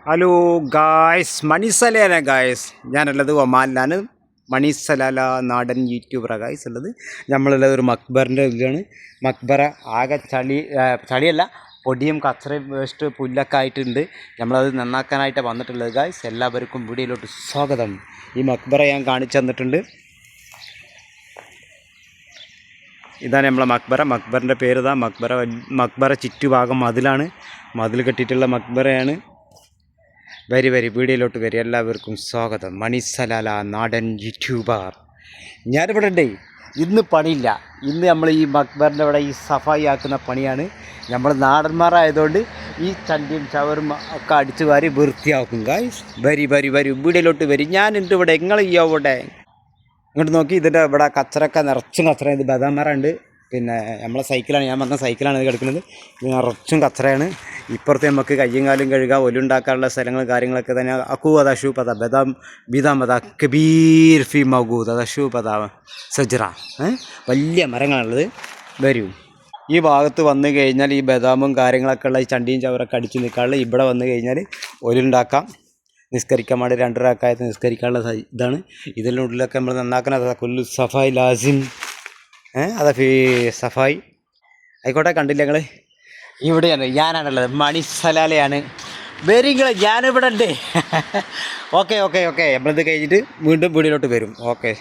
Hello guys, മണിസലാല guys. ഞാനുള്ളത് ഒമാനിലാണ്. മണിസലാല നാടൻ യൂട്യൂബറാണ് guys ഉള്ളത്. നമ്മളുള്ളത് ഒരു മക്ബറിൻ്റെ ഇതിലാണ്. മക്ബറ ആകെ ചളിയല്ല, പൊടിയും കച്ചറയും വേസ്റ്റ് പുല്ലൊക്കെ ആയിട്ടുണ്ട്. നമ്മളത് നന്നാക്കാനായിട്ട് വന്നിട്ടുള്ളത് ഗായ്സ്. എല്ലാവർക്കും വീഡിയോയിലോട്ട് സ്വാഗതം. ഈ മക്ബറ ഞാൻ കാണിച്ചു തന്നിട്ടുണ്ട്. ഇതാണ് നമ്മളെ മക്ബറ. മക്ബറിൻ്റെ പേര് ഇതാ. മക്ബറ ചുറ്റുഭാഗം മതിൽ കെട്ടിയിട്ടുള്ള മക്ബറയാണ്. വരി വീഡിയോയിലോട്ട് വരി. എല്ലാവർക്കും സ്വാഗതം. മണിസലാല നാടൻ യൂട്യൂബർ. ഞാനിവിടെ ഉണ്ടേ. ഇന്ന് പണിയില്ല. ഇന്ന് നമ്മൾ ഈ മക്ബറിൻ്റെ ഇവിടെ ഈ സഫായി ആക്കുന്ന പണിയാണ്. നമ്മൾ നാടന്മാരായതുകൊണ്ട് ഈ ചണ്ടിയും ചവറും ഒക്കെ അടിച്ചു വാരി വൃത്തിയാക്കും ഗായ്സ്. വരി വീഡിയോയിലോട്ട് വരി. ഞാനുണ്ട് ഇവിടെ. നിങ്ങൾ ഈ അവിടെ ഇങ്ങോട്ട് നോക്കി. ഇതിൻ്റെ ഇവിടെ കച്ചറൊക്കെ നിറച്ചും കച്ചറ. ഇത് ബദാമറുണ്ട്. പിന്നെ നമ്മളെ സൈക്കിളാണ്, ഞാൻ വന്ന സൈക്കിളാണ് ഇത് കിടക്കുന്നത്. ഇത് നിറച്ചും കച്ചറയാണ്. ഇപ്പുറത്ത് നമുക്ക് കയ്യും കാലും കഴുകാൻ ഒലുണ്ടാക്കാനുള്ള സ്ഥലങ്ങൾ കാര്യങ്ങളൊക്കെ തന്നെ. അക്കൂത ഷൂപത ബിദാമത കബീർ ഫി മൗഗൂദ് ഷൂപത സജ്റ. വലിയ മരങ്ങളാണുള്ളത്. വരും ഈ ഭാഗത്ത് വന്നു കഴിഞ്ഞാൽ ഈ ബദാമും കാര്യങ്ങളൊക്കെ ഉള്ള ഈ ചണ്ടിയും ചവറൊക്കെ അടിച്ച് നിൽക്കാനുള്ള ഇവിടെ വന്നു കഴിഞ്ഞാൽ ഒലുണ്ടാക്കാം. നിസ്കരിക്കാൻ വേണ്ടി 2 റക്അത്ത് നിസ്കരിക്കാനുള്ള ഇതാണ്. ഇതിൻ്റെ ഉള്ളിലൊക്കെ നമ്മൾ നന്നാക്കുന്നത് കൊല്ലു സഫായി ലാസിം. അതാ സഫായി ആയിക്കോട്ടെ. കണ്ടില്ല ഞങ്ങൾ ഇവിടെയാണ്. ഞാനാണുള്ളത്. മണിസലാലയാണ്. വരിങ്ങൾ ഞാനിവിടെ ഉണ്ട്. ഓക്കെ നമ്മളിത് കഴിഞ്ഞിട്ട് വീണ്ടും വീഡിയോയിലോട്ട് വരും. ഓക്കെ.